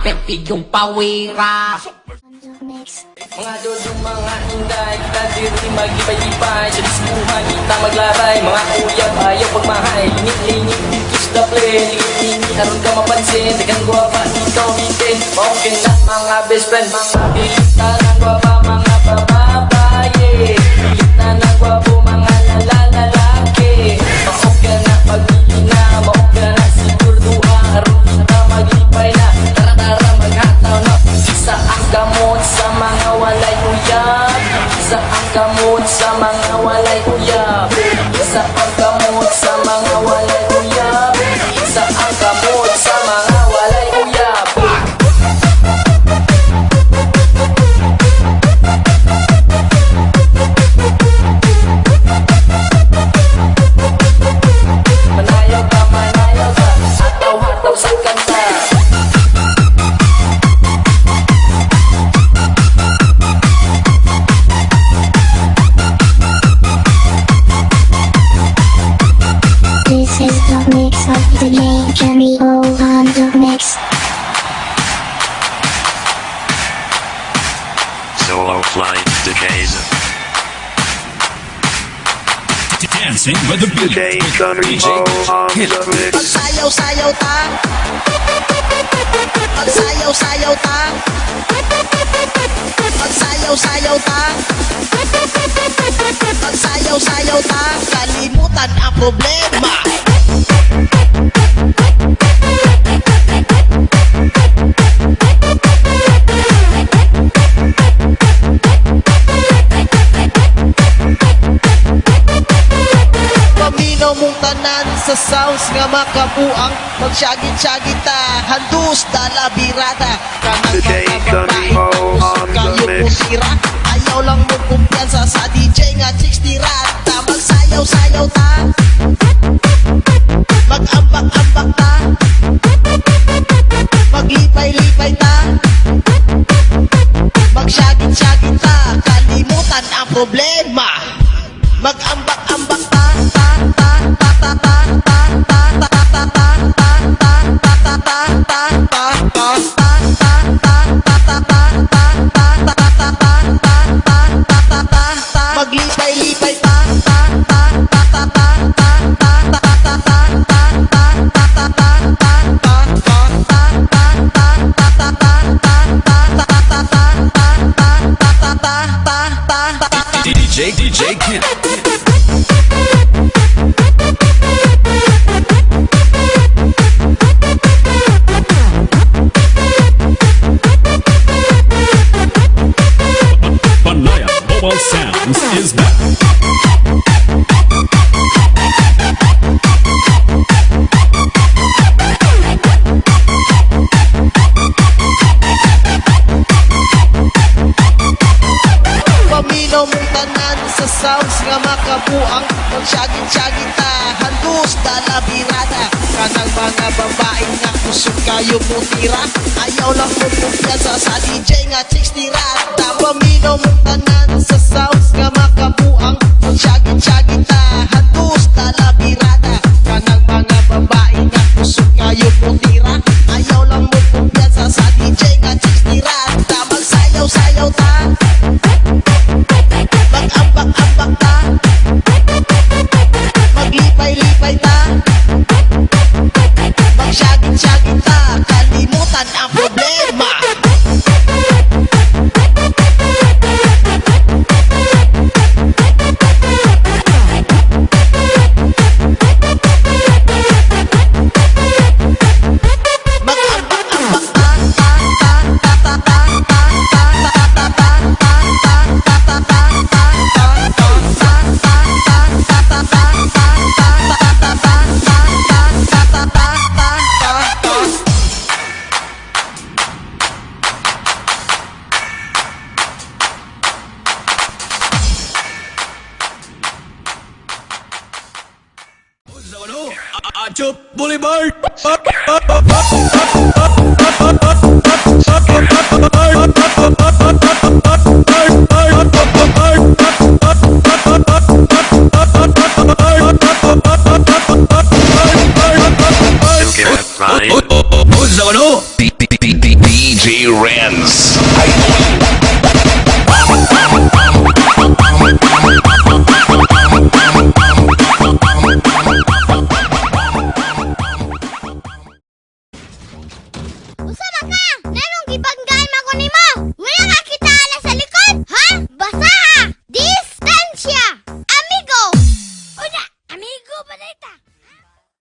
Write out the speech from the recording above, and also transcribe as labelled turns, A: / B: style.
A: pepig yung pawira.
B: Mga dodong mga inday, kita diri mag-ibay-ibay. Sa diskuhan kita maglaray, mga kuya ayaw pagmahay. Lingit-lingit, kiss the play. Lingit-lingit, aron ka mapansin. Dagang guwapa, ikaw bitin. Okay na mga best friend, mga bilit na ng guwapa, mga bababaye. Bilit na ng guwapo, mga lalaki. Maok ka na pag-ibig na, maok ka na sigurduha. Aron kita maglipay na, tara-tara maghataw na. Isa ang gamot sa mga walay uyab. Isa ang gamot sa mga walay uyab. Isa ang gamot sa mga walay uyab. Isa ang gamot sa mga walay uyab. Manayaw ka, hataw-hataw sa kanta.
C: This is the mix of the game, Jerry O on the mix.
D: Solo Flight Decays.
E: Dancing with the beat.
D: DJ Hit.
F: Magsayaw-sayaw ta. Magsayaw-sayaw ta. Magsayaw-sayaw ta. Magsayaw-sayaw ta. Kalimutan ang problema. Paminaw mong tanan sa sounds nga makabuang. Magsyagit-syagit ta, handus dala birada. Kanang mga babae na kusog kayo putira. Ayaw lang mo kumpiyansa sa DJ nga chicks tirata. Magsayaw-sayaw ta. Mag-ambak-ambak ta. Maglipay-lipay ta. Magsyagit-syagit ta. Kalimutan ang problema. Mag-ambak-ambak ta. Maglipay-lipay ta.
E: DJ Kid. Banaya Mobile Sounds is back.
F: Paminaw mong tanan sa sounds nga makabuang. Magsyagit-syagit ta, handus dala birada. Kanang mga babae nga kusog kayo putira. Ayaw lang mo kumpiyansa sa DJ nga chicks tirata. Paminaw mong tanan sa sounds nga makabuang. Magsyagit-syagit ta, handus dala birada. Kanang mga babae nga kusog kayo putira. Ayaw lang mo kumpiyansa sa DJ nga chicks tirata. Magsayaw-sayaw ta. Mag-ambak-ambak ta. Maglipay-lipay ta. Magsyagit-syagit ta. Kalimutan ang problema.
E: Achop Boulevard.